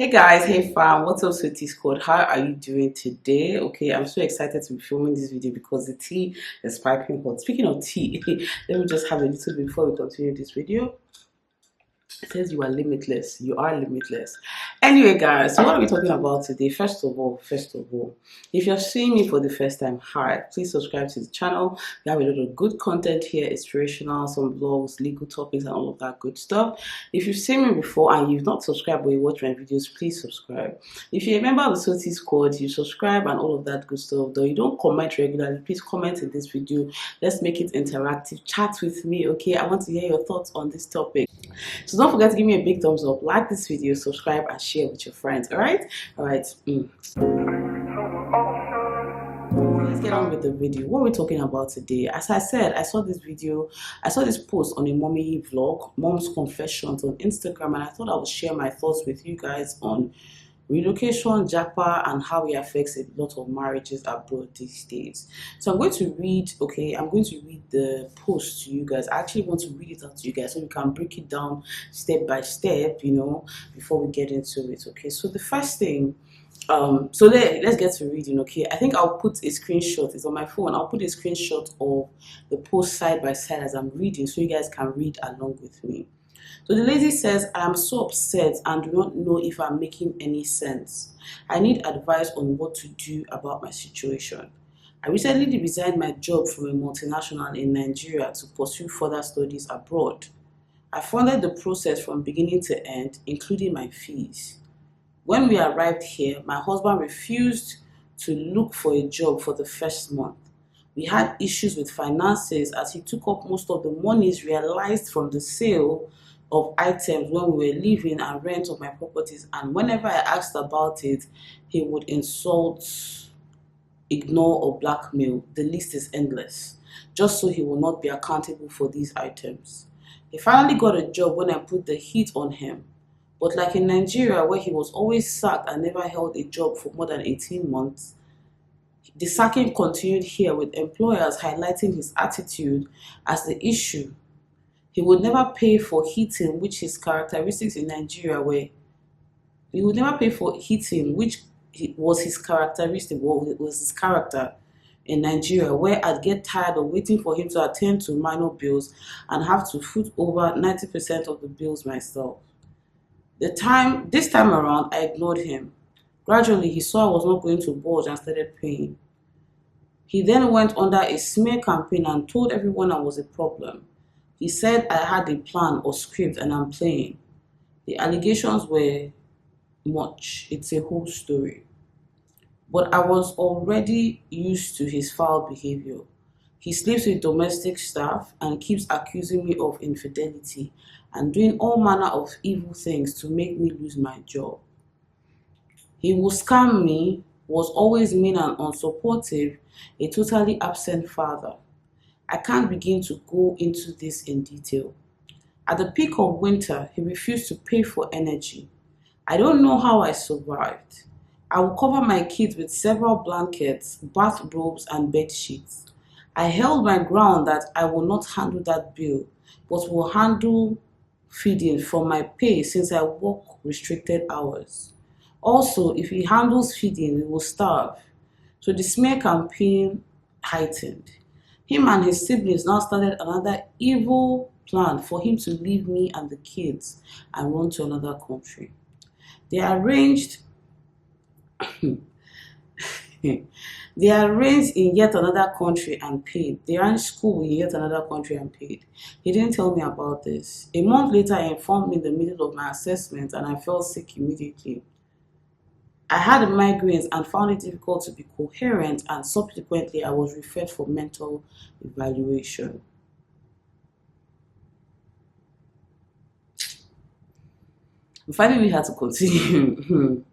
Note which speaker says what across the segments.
Speaker 1: Hey guys, hey fam, what's up sweetie squad? How are you doing today? Okay, I'm so excited to be filming this video because the tea is piping hot. Speaking of tea, let me just have a little bit before we continue this video. It says you are limitless. You are limitless. Anyway, guys, so what are we talking about today? First of all, if you're seeing me for the first time, hi, please subscribe to the channel. We have a lot of good content here, inspirational, some vlogs, legal topics, and all of that good stuff. If you've seen me before and you've not subscribed but you watch my videos, please subscribe. If you're a member of the Soti Squad, you subscribe and all of that good stuff. Though you don't comment regularly, please comment in this video. Let's make it interactive. Chat with me, okay? I want to hear your thoughts on this topic. So don't forget to give me a big thumbs up, like this video, subscribe, and share with your friends. Alright? Let's get on with the video. What are we talking about today? As I said, I saw this post on a mommy vlog, Mom's Confessions on Instagram, and I thought I would share my thoughts with you guys on relocation, Japa, and how it affects a lot of marriages abroad these days. So I'm going to read the post to you guys. I actually want to read it out to you guys so we can break it down step by step, before we get into it. Okay, so the first thing, let's get to reading. Okay, I think I'll put a screenshot. It's on my phone. I'll put a screenshot of the post side by side as I'm reading so you guys can read along with me. So the lady says, I am so upset and do not know if I'm making any sense. I need advice on what to do about my situation. I recently resigned my job from a multinational in Nigeria to pursue further studies abroad. I funded the process from beginning to end, including my fees. When we arrived here, my husband refused to look for a job for the first month. We had issues with finances as he took up most of the monies realized from the sale of items when we were living and rent of my properties, and whenever I asked about it, he would insult, ignore, or blackmail. The list is endless, just so he will not be accountable for these items. He finally got a job when I put the heat on him, but like in Nigeria where he was always sacked and never held a job for more than 18 months, the sacking continued here, with employers highlighting his attitude as the issue. He would never pay for heating, which his characteristics in Nigeria were. He would never pay for heating, which was his characteristic, was his character in Nigeria, where I'd get tired of waiting for him to attend to minor bills and have to foot over 90% of the bills myself. This time around, I ignored him. Gradually, he saw I was not going to budge and started paying. He then went under a smear campaign and told everyone I was a problem. He said I had a plan or script and I'm playing. The allegations were much. It's a whole story. But I was already used to his foul behavior. He sleeps with domestic staff and keeps accusing me of infidelity and doing all manner of evil things to make me lose my job. He will scam me, was always mean and unsupportive, a totally absent father. I can't begin to go into this in detail. At the peak of winter, he refused to pay for energy. I don't know how I survived. I will cover my kids with several blankets, bathrobes, and bed sheets. I held my ground that I will not handle that bill, but will handle feeding from my pay since I work restricted hours. Also, if he handles feeding, we will starve. So the smear campaign heightened. Him and his siblings now started another evil plan for him to leave me and the kids and run to another country. They arranged they arranged in yet another country and paid. They arranged school in yet another country and paid. He didn't tell me about this. A month later, he informed me in the middle of my assessment and I fell sick immediately. I had migraines and found it difficult to be coherent, and subsequently I was referred for mental evaluation. I'm finding it hard to continue.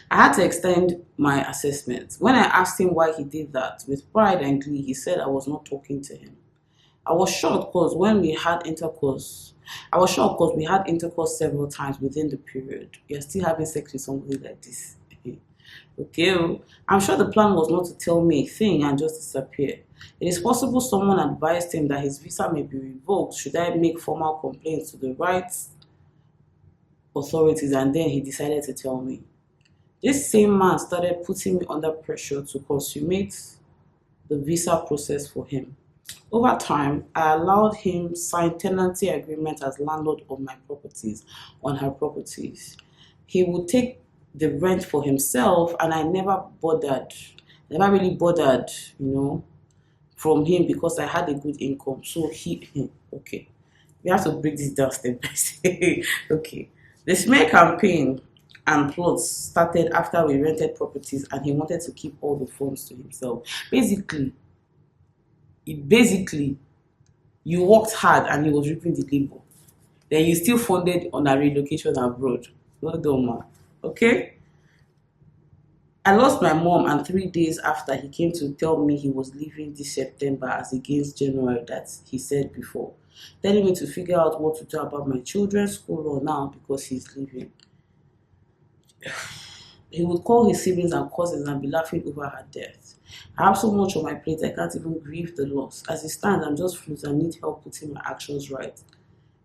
Speaker 1: I had to extend my assessment. When I asked him why he did that, with pride and glee, he said I was not talking to him. I was shocked because we had intercourse several times within the period. You're still having sex with somebody like this. Okay, I'm sure the plan was not to tell me a thing and just disappear. It is possible someone advised him that his visa may be revoked should I make formal complaints to the rights authorities, and then he decided to tell me. This same man started putting me under pressure to consummate the visa process for him. Over time, I allowed him sign tenancy agreement as landlord of my properties, on her properties. He would take the rent for himself, and I never bothered. Never really bothered, from him because I had a good income. So okay, we have to break this down step by step. Okay, the smear campaign and plots started after we rented properties, and he wanted to keep all the funds to himself. Basically, you worked hard and he was reaping the labor. Then you still funded on a relocation abroad. Well done, man. Okay? I lost my mom, and 3 days after, he came to tell me he was leaving this September as against January that he said before, telling me to figure out what to do about my children's school run now because he's leaving. He would call his siblings and cousins and be laughing over her death. I have so much on my plate I can't even grieve the loss. As it stands, I'm just fluid and need help putting my actions right.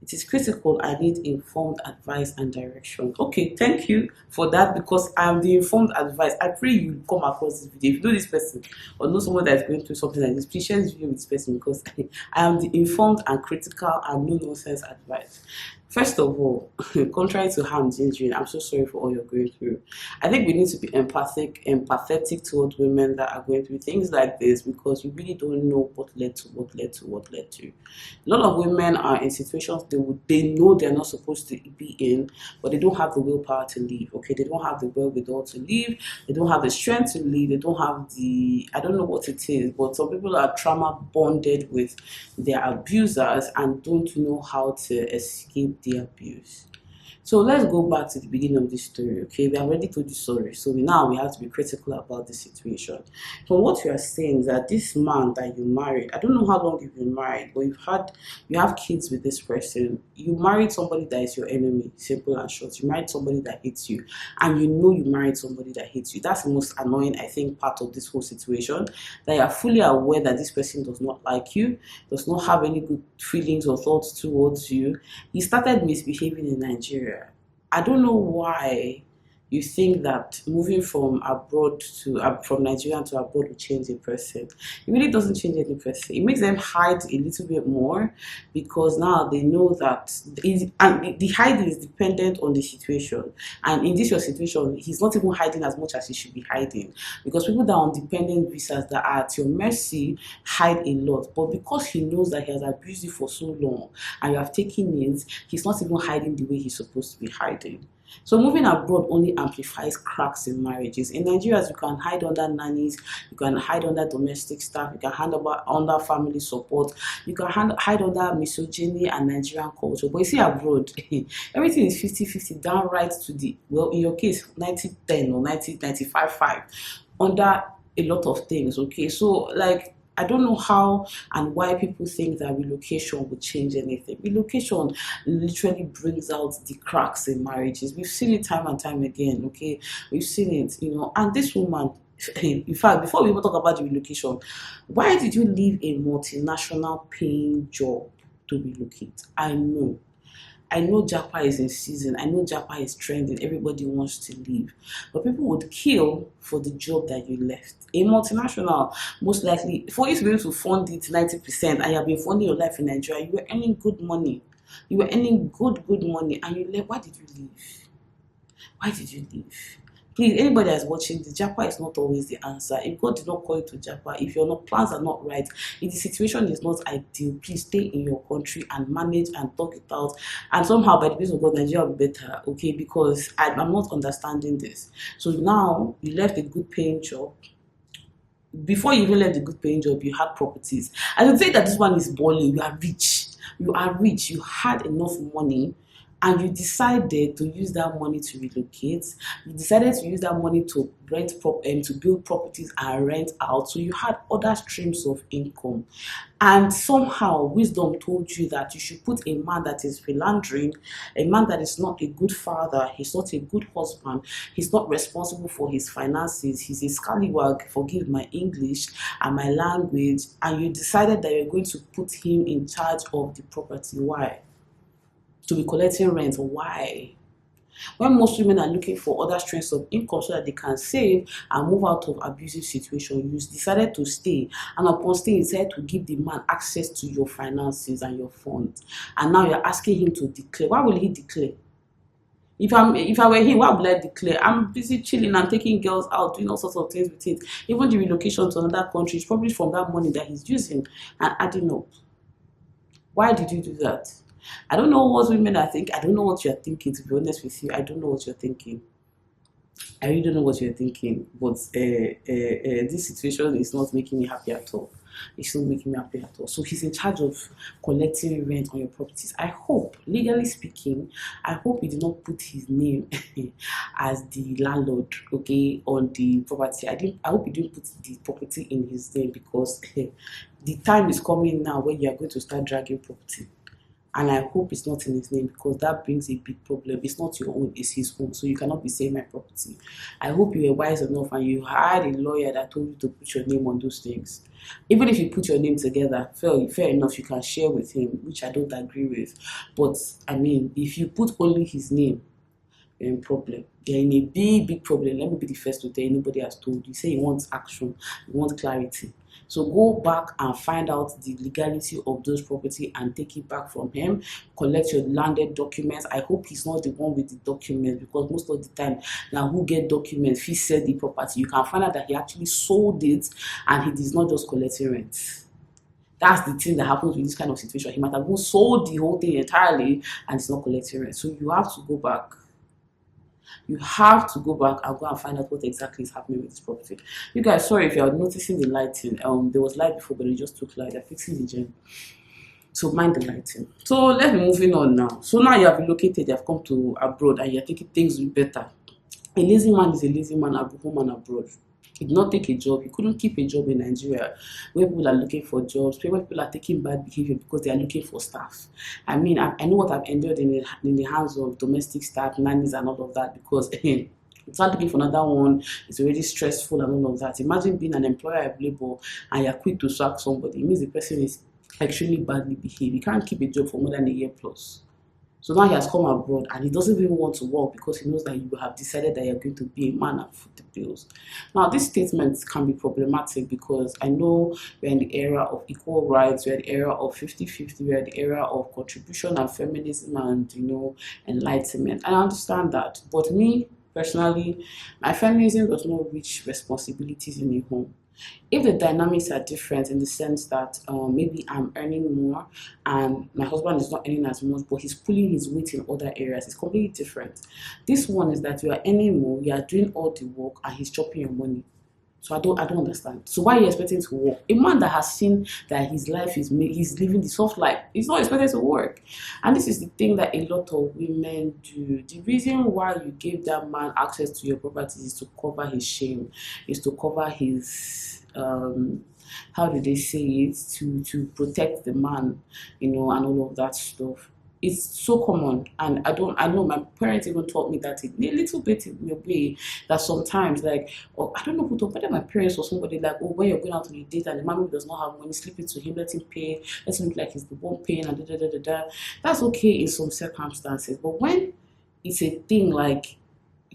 Speaker 1: It is critical. I need informed advice and direction. Okay, thank you for that, because I am the informed advice. I pray you come across this video. If you know this person or know someone that is going through something like this, please share this video with this person, because I am the informed and critical and no nonsense advice. First of all, contrary to harm Jinjin, I'm so sorry for all you're going through. I think we need to be empathetic towards women that are going through things like this, because you really don't know what led to what led to what led to. A lot of women are in situations they know they're not supposed to be in, but they don't have the willpower to leave. Okay, they don't have the wherewithal to leave. They don't have the strength to leave. They don't have I don't know what it is, but some people are trauma bonded with their abusers and don't know how to escape the abuse. So let's go back to the beginning of this story. Okay, we have already told you sorry, so now we have to be critical about the situation. From what you are saying is that this man that you married, I don't know how long you've been married, but you have kids with this person. You married somebody that is your enemy, simple and short. You married somebody that hates you, and you know you married somebody that hates you. That's the most annoying, I think, part of this whole situation, that you are fully aware that this person does not like you, does not have any good feelings or thoughts towards you. He started misbehaving in Nigeria. I don't know why you think that moving from abroad to from Nigeria to abroad will change a person. It really doesn't change any person. It makes them hide a little bit more, because now they know that and the hiding is dependent on the situation. And in this your situation, he's not even hiding as much as he should be hiding, because people that are on dependent visas that are at your mercy hide a lot. But because he knows that he has abused you for so long and you have taken it, he's not even hiding the way he's supposed to be hiding. So moving abroad only amplifies cracks in marriages. In Nigeria, you can hide under nannies, you can hide under domestic staff, you can hide under family support, you can hide under misogyny and Nigerian culture. But you see abroad, everything is 50-50, downright to the, well, in your case, 90-10 or 90-95-5, under a lot of things, okay? So, like, I don't know how and why people think that relocation would change anything. Relocation literally brings out the cracks in marriages. We've seen it time and time again, okay? We've seen it, and this woman, in fact, before we even talk about the relocation, why did you leave a multinational paying job to relocate? I know Japa is in season. I know Japa is trending. Everybody wants to leave. But people would kill for the job that you left. A multinational, most likely, for you to be able to fund it 90%, and you have been funding your life in Nigeria, you were earning good money. You were earning good money, and you left. Why did you leave? Why did you leave? Please, anybody that's watching this, Japa is not always the answer. If God did not call you to Japa, if your plans are not right, if the situation is not ideal, please stay in your country and manage and talk it out. And somehow, by the grace of God, Nigeria will be better, okay? Because I'm not understanding this. So now, you left a good paying job. Before you even left the good paying job, you had properties. I would say that this one is balling. You are rich. You had enough money, and you decided to use that money to relocate. You decided to use that money to to build properties and rent out. So you had other streams of income. And somehow wisdom told you that you should put a man that is philandering, a man that is not a good father, he's not a good husband, he's not responsible for his finances, he's a scallywag, forgive my English and my language, and you decided that you're going to put him in charge of the property. Why? To be collecting rent. Why? When most women are looking for other streams of income so that they can save and move out of abusive situation, you decided to stay, and upon staying, you decided to give the man access to your finances and your funds, and now you're asking him to declare. Why will he declare? If I were him, why would I declare? I'm busy chilling and taking girls out, doing all sorts of things with it. Even the relocation to another country is probably from that money that he's using and adding up. Why did you do that? I don't know what women are thinking. I don't know what you're thinking, to be honest with you. I don't know what you're thinking. I really don't know what you're thinking. But this situation is not making me happy at all. It's not making me happy at all. So he's in charge of collecting rent on your properties. I hope, legally speaking, I hope he did not put his name as the landlord, okay, on the property. I hope he didn't put the property in his name, because the time is coming now when you are going to start dragging property. And I hope it's not in his name, because that brings a big problem. It's not your own, it's his own. So you cannot be saying my property. I hope you were wise enough and you had a lawyer that told you to put your name on those things. Even if you put your name together, fair enough, you can share with him, which I don't agree with. But I mean, if you put only his name, you're in problem. You're in a big problem. Let me be the first to tell you, nobody has told you. Say you want action, you want clarity. So go back and find out the legality of those property and take it back from him. Collect your landed documents. I hope he's not the one with the documents, because most of the time now who get documents, he said the property. You can find out that he actually sold it and he is not just collecting rent. That's the thing that happens with this kind of situation. He might have even sold the whole thing entirely and it's not collecting rent. So you have to go back. You have to go back and go and find out what exactly is happening with this property. You guys, sorry if you're noticing the lighting. There was light before, but it just took light. They're fixing the gym. So mind the lighting. So let's be moving on now. So now you have relocated, you have come to abroad, and you're thinking things will be better. A lazy man is a lazy man at home and abroad. He did not take a job. He couldn't keep a job in Nigeria, where people are looking for jobs, where people are taking bad behavior because they are looking for staff. I mean, I know what I've endured in the hands of domestic staff, nannies, and all of that, because start looking for another one, it's already stressful and all of that. Imagine being an employer of labor and you're quick to sack somebody. It means the person is extremely badly behaved. You can't keep a job for more than a year plus. So now he has come abroad and he doesn't even want to work because he knows that you have decided that you're going to be a man and foot the bills. Now, this statement can be problematic because I know we're in the era of equal rights, we're in the era of 50-50, we're in the era of contribution and feminism and, enlightenment. And I understand that. But me, personally, my feminism does not reach responsibilities in a home. If the dynamics are different in the sense that maybe I'm earning more and my husband is not earning as much, but he's pulling his weight in other areas, it's completely different. This one is that you are earning more, you are doing all the work, and he's chopping your money. So I don't understand. So why are you expecting to work? A man that has seen that his life is he's living the soft life, he's not expected to work. And this is the thing that a lot of women do. The reason why you gave that man access to your property is to cover his shame, is to cover his how do they say it? To protect the man, and all of that stuff. It's so common, and I know my parents even taught me that a little bit in a way, that sometimes, like, I don't know who taught, whether my parents or somebody, like, when you're going out on a date and the man who does not have money, slip it to him, let him pay, let him look like he's the one paying, and that's okay in some circumstances. But when it's a thing like,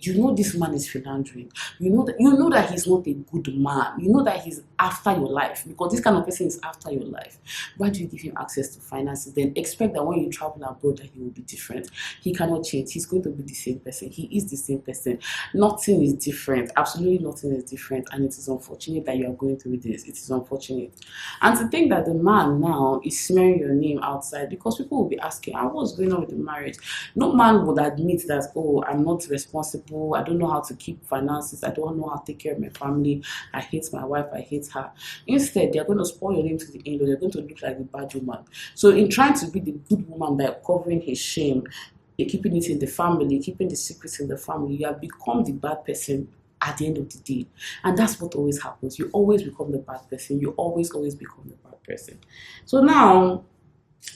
Speaker 1: this man is philandering. You know that he's not a good man. You know that he's after your life, because this kind of person is after your life. Why do you give him access to finances? Then expect that when you travel abroad that he will be different. He cannot change. He's going to be the same person. He is the same person. Nothing is different. Absolutely nothing is different. And it is unfortunate that you are going through this. It is unfortunate. And to think that the man now is smearing your name outside, because people will be asking, what's going on with the marriage? No man would admit that, I'm not responsible. I don't know how to keep finances. I don't know how to take care of my family. I hate my wife. I hate her. Instead, they're going to spoil your name to the end, or they're going to look like the bad woman. So in trying to be the good woman by covering his shame, keeping it in the family, keeping the secrets in the family, you have become the bad person at the end of the day. And that's what always happens. You always become the bad person. You always become the bad person. So now,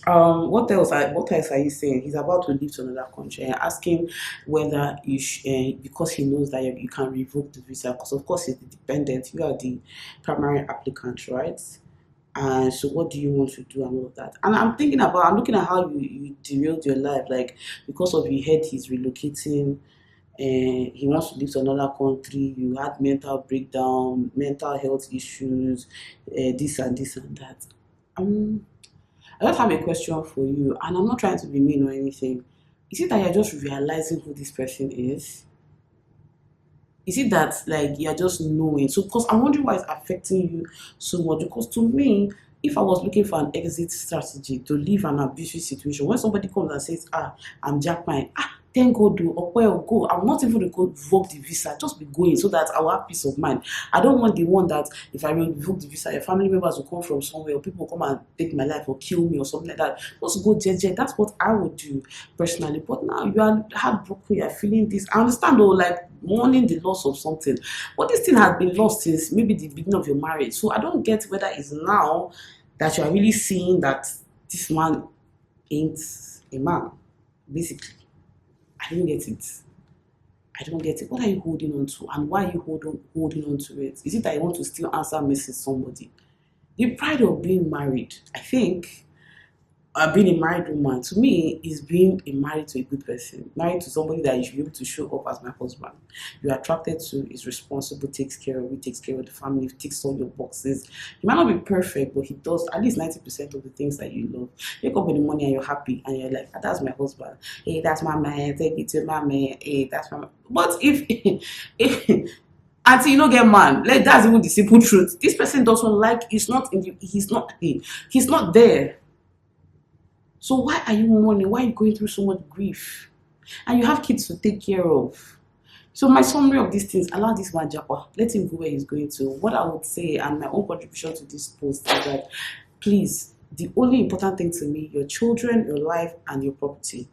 Speaker 1: what else are you saying? He's about to leave to another country and asking whether because he knows that you can revoke the visa, because of course he's the dependent, you are the primary applicant, right? And so what do you want to do and all of that? And I'm looking at how you derailed your life, like because of you heard he's relocating and he wants to live to another country, you had mental breakdown, mental health issues, this and this and that. um I just have a question for you, and I'm not trying to be mean or anything. Is it that you're just realizing who this person is? Is it that like you're just knowing? So because I'm wondering why it's affecting you so much. Because to me, if I was looking for an exit strategy to leave an abusive situation, when somebody comes and says, I'm Jackpine, thank God, do or where go. I'm not even going to go revoke the visa, just be going so that I will have peace of mind. I don't want the one that if I revoke the visa, your family members will come from somewhere, or people will come and take my life or kill me or something like that. Just go, JJ. That's what I would do personally. But now you are heartbroken, you are feeling this. I understand though, like mourning the loss of something. But this thing has been lost since maybe the beginning of your marriage. So I don't get whether it's now that you are really seeing that this man ain't a man, basically. I don't get it. I don't get it. What are you holding on to? And why are you holding on to it? Is it that you want to still answer Mrs. somebody? The pride of being married, I think, being a married woman, to me, is being married to a good person. Married to somebody that you should be able to show up as my husband. You're attracted to, is responsible, takes care of you, takes care of the family, ticks all your boxes. He might not be perfect, but he does at least 90% of the things that you love. You wake up in the morning and you're happy and you're like, that's my husband. Hey, that's my man. Take it to my man. Hey, that's my man. But if until you don't get man, like that's even the simple truth. This person doesn't like, he's not there. So why are you mourning? Why are you going through so much grief? And you have kids to take care of. So my summary of these things, allow this man japa. Let him go where he's going to. What I would say, and my own contribution to this post, is that please, the only important thing to me, your children, your life, and your property.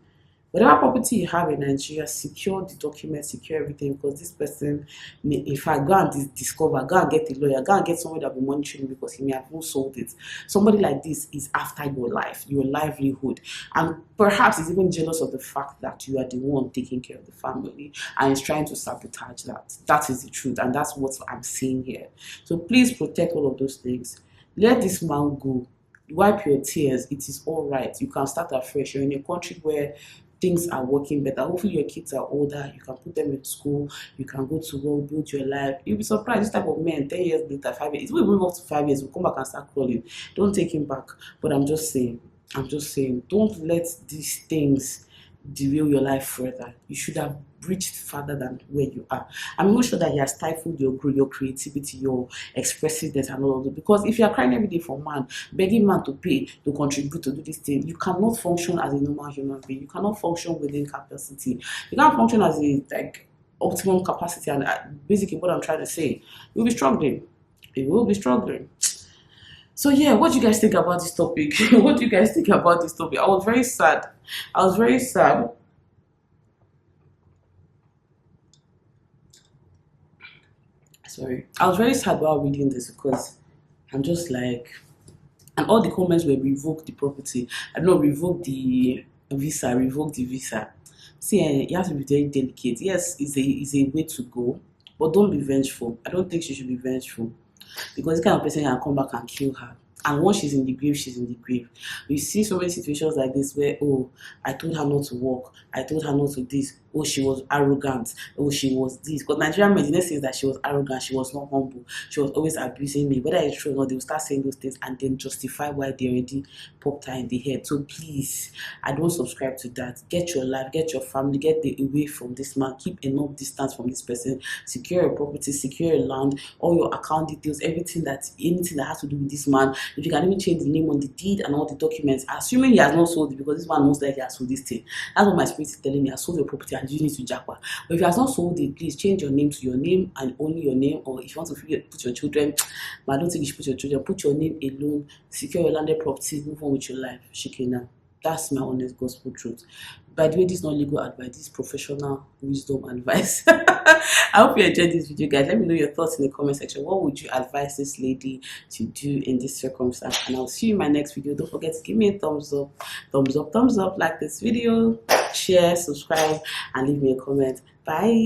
Speaker 1: Whatever property you have in Nigeria, secure the documents, secure everything, because this person may, in fact, go and discover, go and get a lawyer, go and get somebody that will be monitoring because he may have not sold it. Somebody like this is after your life, your livelihood, and perhaps is even jealous of the fact that you are the one taking care of the family and is trying to sabotage that. That is the truth, and that's what I'm seeing here. So please protect all of those things. Let this man go. Wipe your tears. It is all right. You can start afresh. You're in a country where things are working better. Hopefully your kids are older, you can put them in school, you can go to work, build your life. You'll be surprised, this type of men 10 years later, 5 years, it will move up to 5 years, we'll come back and start crawling. Don't take him back. But I'm just saying, don't let these things derail your life further. You should have reached further than where you are. I'm not sure that you have stifled your creativity, your expressiveness, and all of that. Because if you are crying every day for man, begging man to pay, to contribute, to do this thing, you cannot function as a normal human being. You cannot function within capacity. You can't function as a optimum capacity. And basically, what I'm trying to say, you'll be struggling. You will be struggling. So yeah, what do you guys think about this topic? What do you guys think about this topic? I was very sad. Sorry. I was very sad while reading this because I'm just like, and all the comments were revoke the property. I don't know, revoke the visa, revoke the visa. See, you have to be very delicate. Yes, it's a way to go, but don't be vengeful. I don't think she should be vengeful because this kind of person can come back and kill her. And once she's in the grave, she's in the grave. You see so many situations like this where, oh, I told her not to walk. I told her not to this. Oh, she was arrogant. Oh, she was this. Because Nigerian men, the next thing is that she was arrogant. She was not humble. She was always abusing me. Whether it's true or not, they will start saying those things and then justify why they already popped her in the head. So please, I don't subscribe to that. Get your life, get your family, get away from this man. Keep enough distance from this person. Secure your property, secure your land, all your account details, anything that has to do with this man. If you can even change the name on the deed and all the documents, assuming he has not sold it, because this man most likely has sold this thing. That's what my spirit is telling me. I sold your property and you need to jackpot. But if he has not sold it, please change your name to your name and only your name. Or if you want to put your children, but I don't think you should put your children. Put your name alone. Secure your landed property. Move on with your life. Shikena. That's my honest gospel truth. By the way, this is not legal advice. This is professional wisdom advice. I hope you enjoyed this video, guys. Let me know your thoughts in the comment section. What would you advise this lady to do in this circumstance? And I'll see you in my next video. Don't forget to give me a thumbs up. Like this video, share, subscribe, and leave me a comment. Bye.